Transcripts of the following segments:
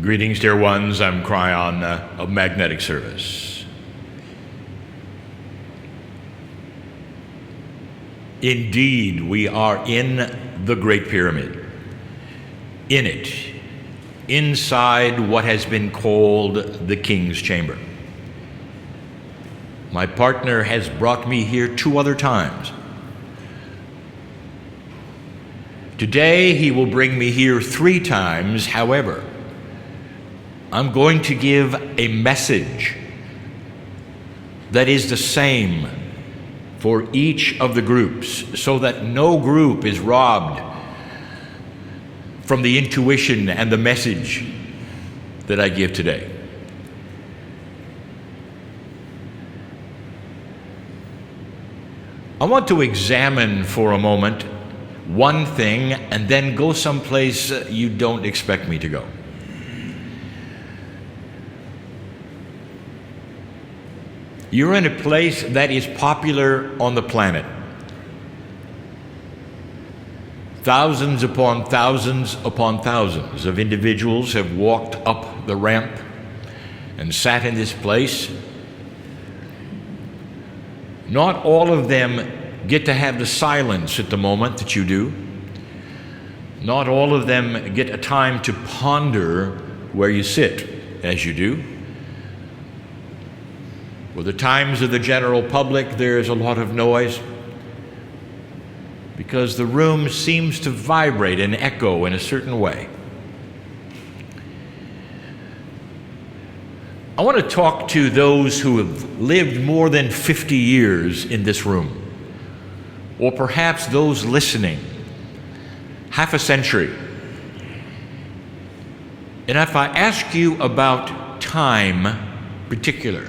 Greetings, dear ones. I'm Kryon of Magnetic Service. Indeed, we are in the Great Pyramid. In it, inside what has been called the King's Chamber. My partner has brought me here 2 other times. Today, he will bring me here 3 times. However, I'm going to give a message that is the same for each of the groups, so that no group is robbed from the intuition and the message that I give today. I want to examine for a moment one thing and then go someplace you don't expect me to go. You're in a place that is popular on the planet. Thousands upon thousands upon thousands of individuals have walked up the ramp and sat in this place. Not all of them get to have the silence at the moment that you do. Not all of them get a time to ponder where you sit as you do. For the times of the general public, there's a lot of noise because the room seems to vibrate and echo in a certain way. I want to talk to those who have lived more than 50 years in this room, or perhaps those listening, half a century. And if I ask you about time particular,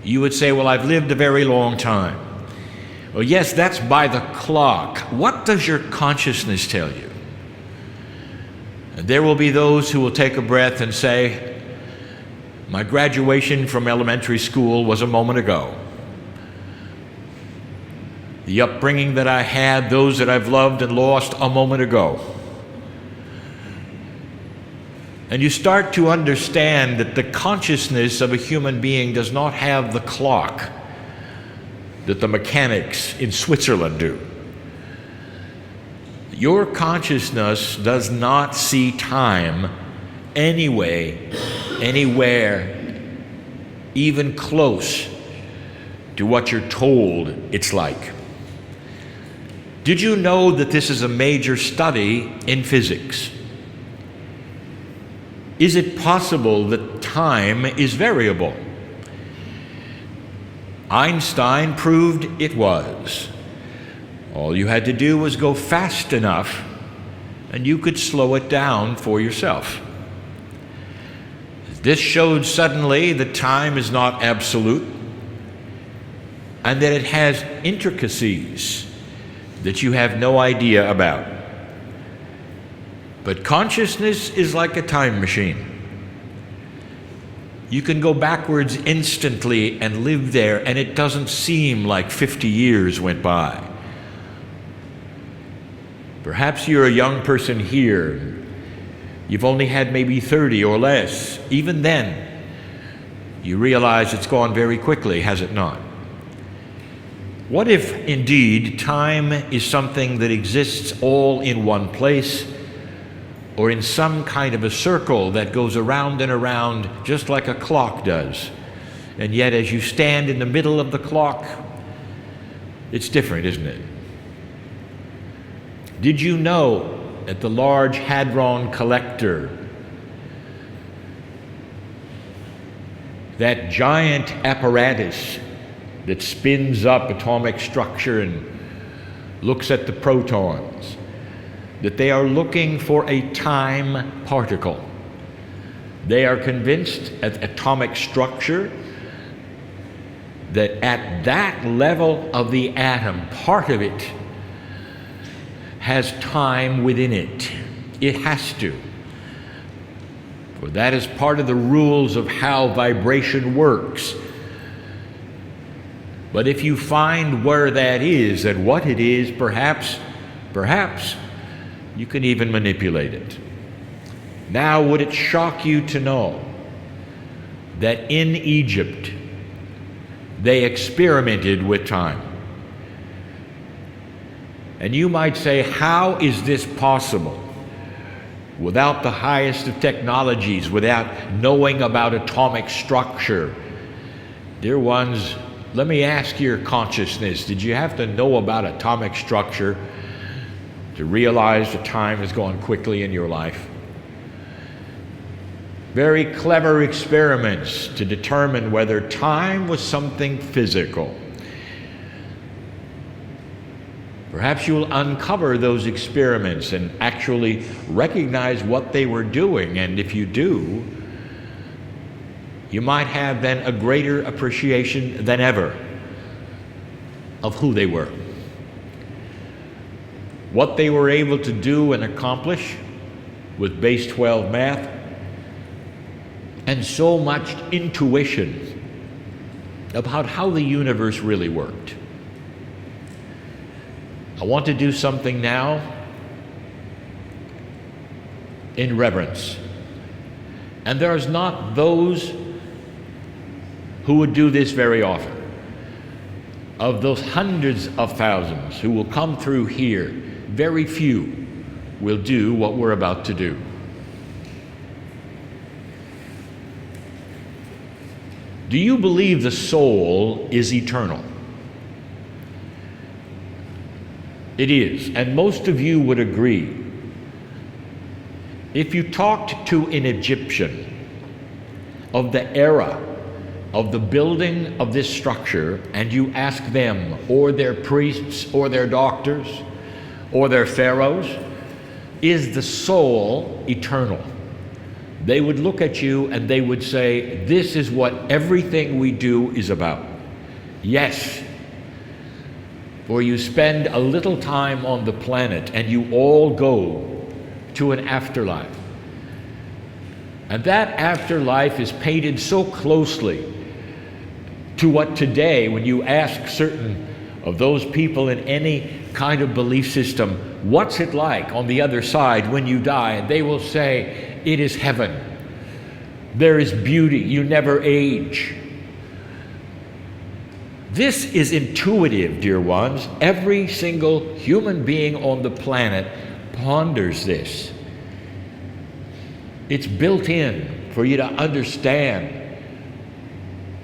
you would say, well, I've lived a very long time. Well, yes, that's by the clock. What does your consciousness tell you? And there will be those who will take a breath and say, my graduation from elementary school was a moment ago. The upbringing that I had, those that I've loved and lost, a moment ago. And you start to understand that the consciousness of a human being does not have the clock that the mechanics in Switzerland do. Your consciousness does not see time anyway, anywhere, even close to what you're told it's like. Did you know that this is a major study in physics? Is it possible that time is variable? Einstein proved it was. All you had to do was go fast enough, and you could slow it down for yourself. This showed suddenly that time is not absolute, and that it has intricacies that you have no idea about. But consciousness is like a time machine. You can go backwards instantly and live there, and it doesn't seem like 50 years went by. Perhaps you're a young person here. You've only had maybe 30 or less. Even then, you realize it's gone very quickly, has it not? What if, indeed, time is something that exists all in one place, or in some kind of a circle that goes around and around just like a clock does? And yet as you stand in the middle of the clock, it's different, isn't it? Did you know at the Large Hadron Collector, that giant apparatus that spins up atomic structure and looks at the protons, that they are looking for a time particle? They are convinced at atomic structure that at that level of the atom, part of it has time within it. It has to. For that is part of the rules of how vibration works. But if you find where that is and what it is, perhaps you can even manipulate it. Now, would it shock you to know that in Egypt, they experimented with time? And you might say, how is this possible? Without the highest of technologies, without knowing about atomic structure. Dear ones, let me ask your consciousness, did you have to know about atomic structure to realize that time has gone quickly in your life? Very clever experiments to determine whether time was something physical. Perhaps you'll uncover those experiments and actually recognize what they were doing, and if you do, you might have then a greater appreciation than ever of who they were. What they were able to do and accomplish with base 12 math, and so much intuition about how the universe really worked. I want to do something now in reverence. And there's not those who would do this very often. Of those hundreds of thousands who will come through here, very few will do what we're about to do. Do you believe the soul is eternal? It is, and most of you would agree. If you talked to an Egyptian of the era of the building of this structure, and you asked them, or their priests, or their doctors, or their pharaohs, is the soul eternal? They would look at you and they would say, this is what everything we do is about. Yes. For you spend a little time on the planet and you all go to an afterlife. And that afterlife is painted so closely to what today, when you ask certain of those people in any kind of belief system, what's it like on the other side when you die? And they will say, it is heaven. There is beauty. You never age. This is intuitive, dear ones. Every single human being on the planet ponders this. It's built in for you to understand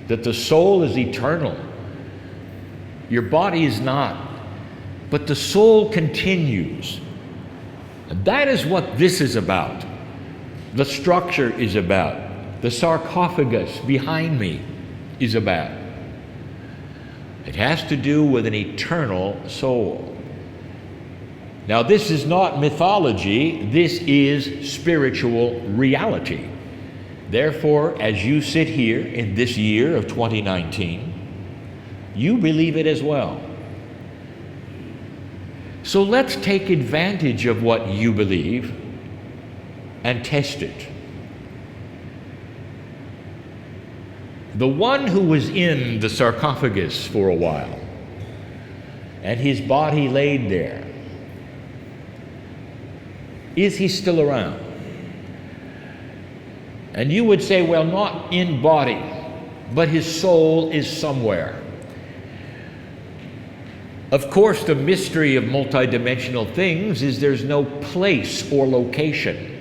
that the soul is eternal. Your body is not, but the soul continues. And that is what this is about. The structure is about. The sarcophagus behind me is about. It has to do with an eternal soul. Now, this is not mythology, this is spiritual reality. Therefore, as you sit here in this year of 2019, you believe it as well. So let's take advantage of what you believe and test it. The one who was in the sarcophagus for a while, and his body laid there, is he still around? And you would say, well, not in body, but his soul is somewhere. Of course, the mystery of multidimensional things is there's no place or location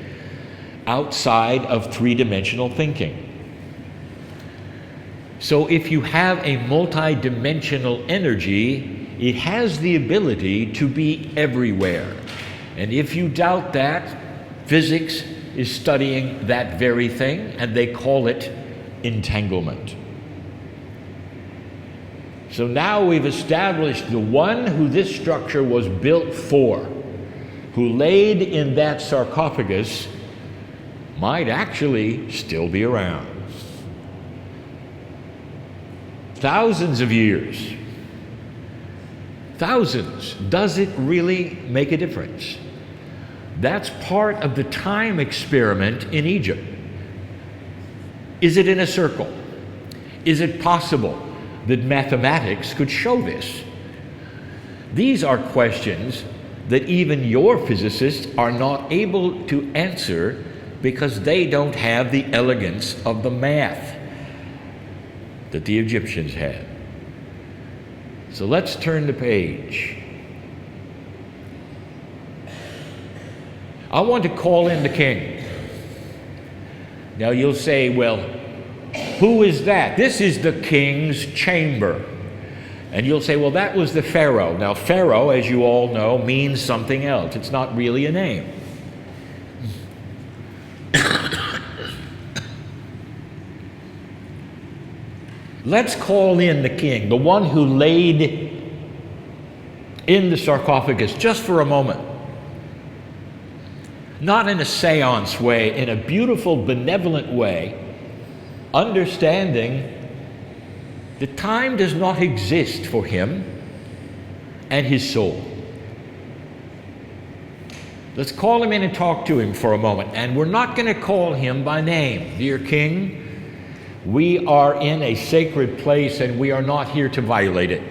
outside of three-dimensional thinking. So if you have a multidimensional energy, it has the ability to be everywhere. And if you doubt that, physics is studying that very thing, and they call it entanglement. So now we've established the one who this structure was built for, who laid in that sarcophagus, might actually still be around. Thousands of years. Thousands. Does it really make a difference? That's part of the time experiment in Egypt. Is it in a circle? Is it possible that mathematics could show this? These are questions that even your physicists are not able to answer because they don't have the elegance of the math that the Egyptians had. So let's turn the page. I want to call in the king. Now you'll say, well, who is that? This is the king's chamber. And you'll say, well, that was the Pharaoh. Now, Pharaoh, as you all know, means something else. It's not really a name. Let's call in the king, the one who laid in the sarcophagus, just for a moment. Not in a seance way, in a beautiful, benevolent way, understanding that time does not exist for him and his soul. Let's call him in and talk to him for a moment. And we're not going to call him by name. Dear King, we are in a sacred place and we are not here to violate it.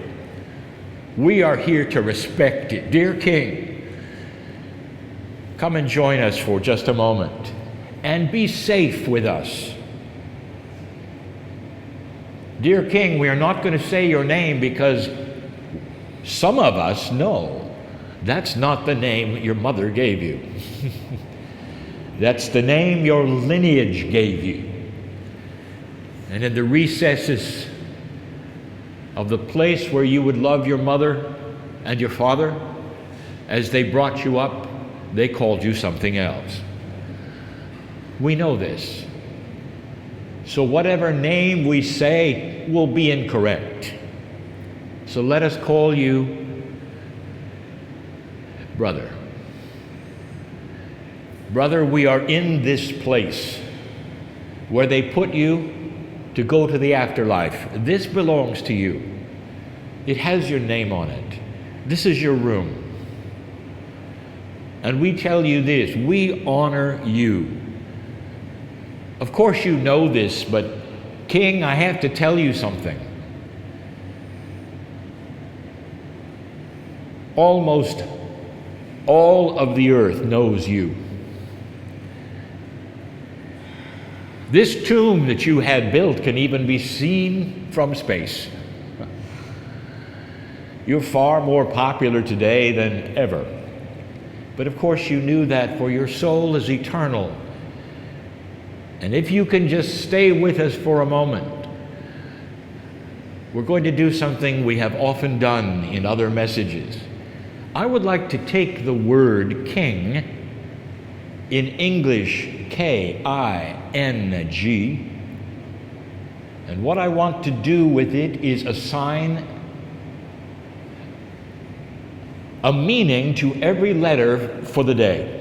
We are here to respect it. Dear King, come and join us for just a moment and be safe with us. Dear King, we are not going to say your name because some of us know that's not the name your mother gave you. That's the name your lineage gave you. And in the recesses of the place where you would love your mother and your father, as they brought you up, they called you something else. We know this. So whatever name we say will be incorrect. So let us call you brother. Brother, we are in this place where they put you to go to the afterlife. This belongs to you. It has your name on it. This is your room. And we tell you this, we honor you. Of course you know this, but King, I have to tell you something. Almost all of the earth knows you. This tomb that you had built can even be seen from space. You're far more popular today than ever. But of course you knew that, for your soul is eternal. And if you can just stay with us for a moment, we're going to do something we have often done in other messages. I would like to take the word king, in English K-I-N-G, and what I want to do with it is assign a meaning to every letter for the day.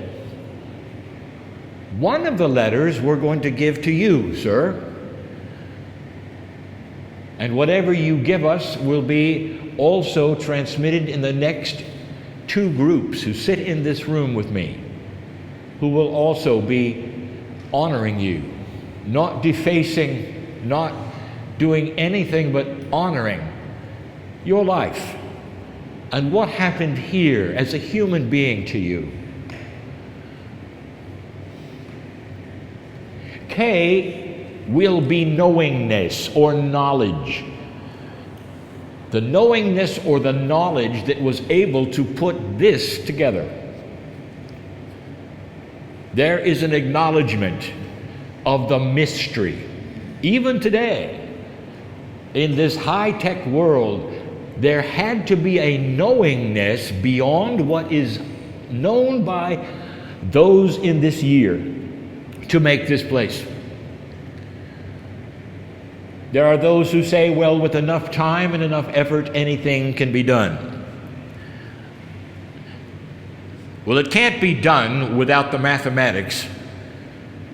One of the letters we're going to give to you, sir. And whatever you give us will be also transmitted in the next two groups who sit in this room with me, who will also be honoring you, not defacing, not doing anything but honoring your life and what happened here as a human being to you. K will be knowingness or knowledge. The knowingness or the knowledge that was able to put this together. There is an acknowledgement of the mystery. Even today, in this high-tech world, there had to be a knowingness beyond what is known by those in this year to make this place. There are those who say, well, with enough time and enough effort, anything can be done. Well, it can't be done without the mathematics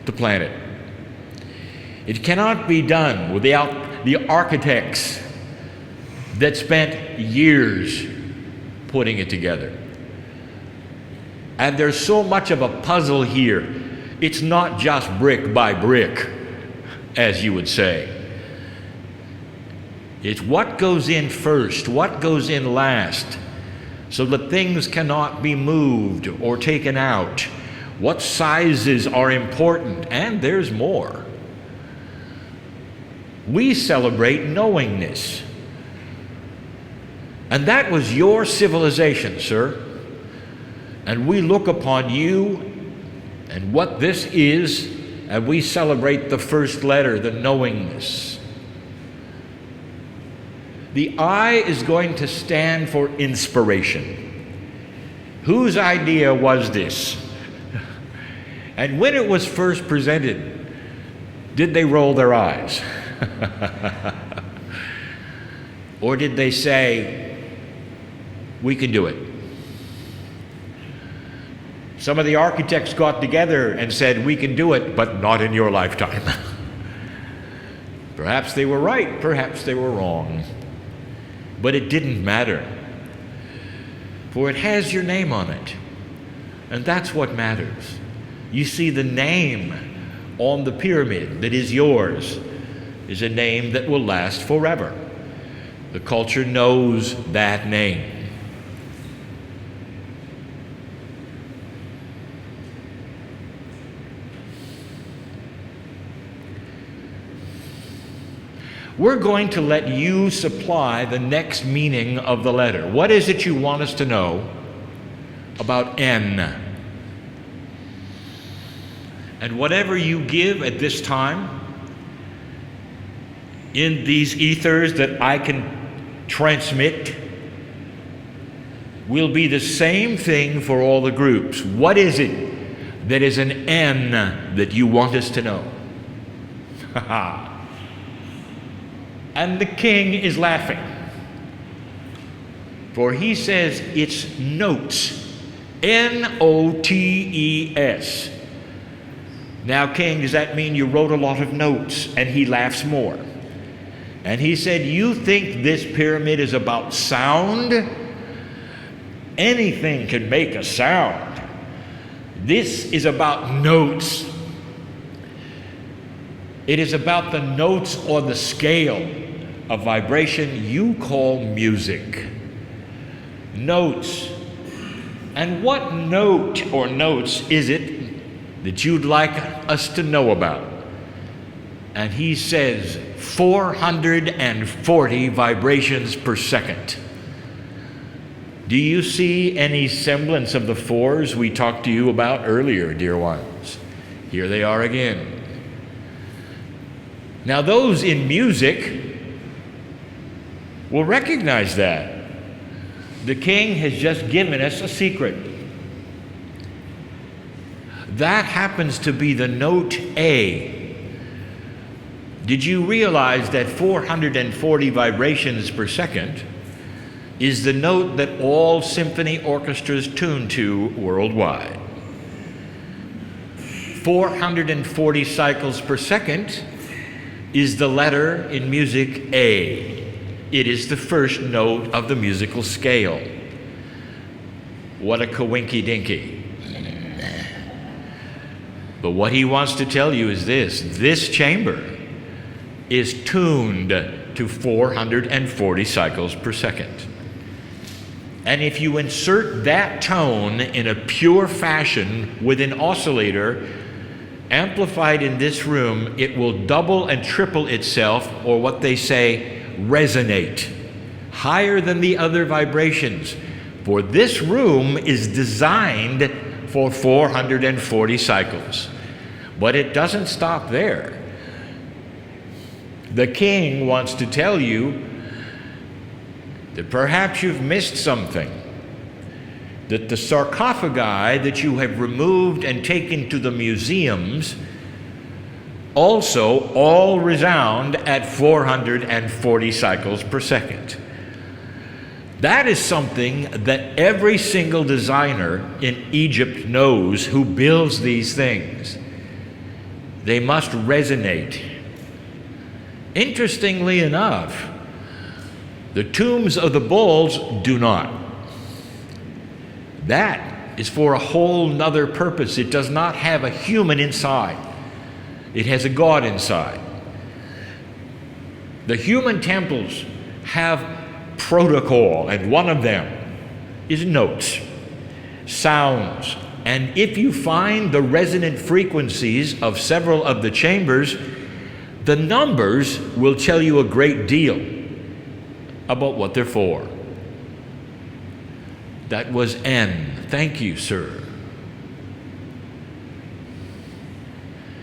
to plan it. It cannot be done without the architects that spent years putting it together. And there's so much of a puzzle here. It's not just brick by brick, as you would say. It's what goes in first, what goes in last, so that things cannot be moved or taken out what sizes are important, and there's more. We celebrate knowingness. And that was your civilization, sir. And we look upon you and what this is, and we celebrate the first letter, the knowingness. The I is going to stand for inspiration. Whose idea was this? And when it was first presented, did they roll their eyes? Or did they say, we can do it? Some of the architects got together and said, we can do it, but not in your lifetime. Perhaps they were right, perhaps they were wrong. But it didn't matter, for it has your name on it, and that's what matters. You see, the name on the pyramid that is yours is a name that will last forever. The culture knows that name. We're going to let you supply the next meaning of the letter. What is it you want us to know about N? And whatever you give at this time in these ethers that I can transmit will be the same thing for all the groups. What is it that is an N that you want us to know? Ha ha. And the king is laughing, for he says it's notes, N-O-T-E-S. Now, king, does that mean you wrote a lot of notes? And he laughs more. And he said, you think this pyramid is about sound? Anything can make a sound. This is about notes. It is about the notes on the scale of vibration you call music. Notes. And what note or notes is it that you'd like us to know about? And he says 440 vibrations per second. Do you see any semblance of the fours we talked to you about earlier, dear ones? Here they are again. Now, those in music will recognize that. The king has just given us a secret. That happens to be the note A. Did you realize that 440 vibrations per second is the note that all symphony orchestras tune to worldwide? 440 cycles per second is the letter in music A. It is the first note of the musical scale. What a coinky-dinky. But what he wants to tell you is this chamber is tuned to 440 cycles per second. And if you insert that tone in a pure fashion with an oscillator amplified in this room, it will double and triple itself, or what they say, resonate, higher than the other vibrations. For this room is designed for 440 cycles. But it doesn't stop there. The king wants to tell you that perhaps you've missed something. That the sarcophagi that you have removed and taken to the museums also all resound at 440 cycles per second. That is something that every single designer in Egypt knows who builds these things. They must resonate. Interestingly enough, the tombs of the bulls do not. That is for a whole nother purpose. It does not have a human inside. It has a God inside. The human temples have protocol, and one of them is notes, sounds, And if you find the resonant frequencies of several of the chambers, the numbers will tell you a great deal about what they're for. That was N. Thank you, sir.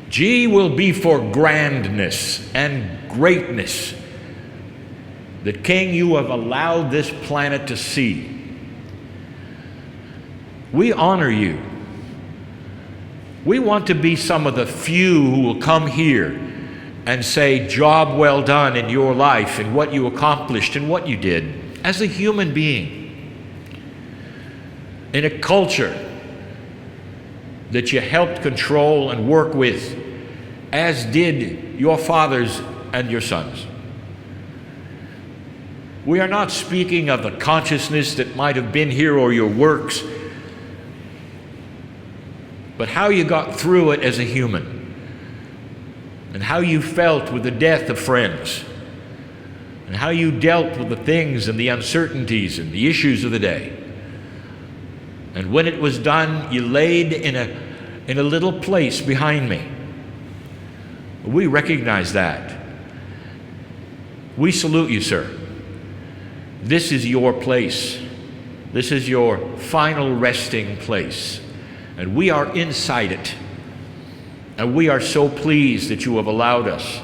G will be for grandness and greatness. The King you have allowed this planet to see. We honor you. We want to be some of the few who will come here and say, job well done in your life and what you accomplished and what you did as a human being in a culture that you helped control and work with, as did your fathers and your sons. We are not speaking of the consciousness that might have been here or your works, but how you got through it as a human, and how you felt with the death of friends, and how you dealt with the things and the uncertainties and the issues of the day. And when it was done, you laid in a little place behind me. We recognize that. We salute you, sir. This is your place. This is your final resting place. And we are inside it. And we are so pleased that you have allowed us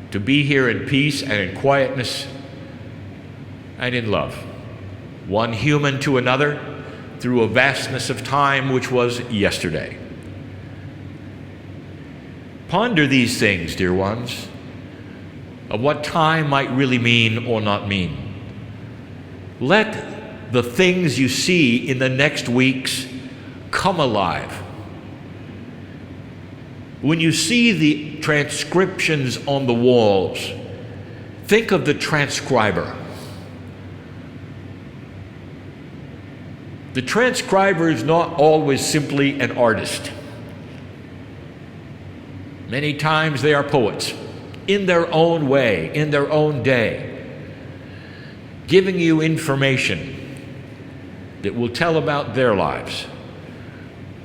to be here in peace and in quietness and in love. One human to another through a vastness of time which was yesterday. Ponder these things, dear ones, of what time might really mean or not mean. Let the things you see in the next weeks come alive. When you see the transcriptions on the walls, think of the transcriber. The transcriber is not always simply an artist. Many times they are poets in their own way, in their own day, giving you information that will tell about their lives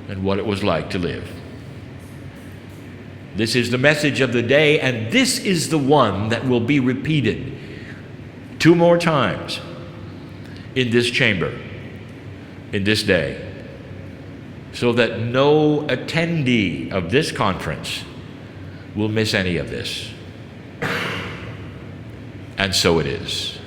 and what it was like to live. This is the message of the day, and this is the one that will be repeated 2 more times in this chamber, in this day, so that no attendee of this conference will miss any of this. And so it is.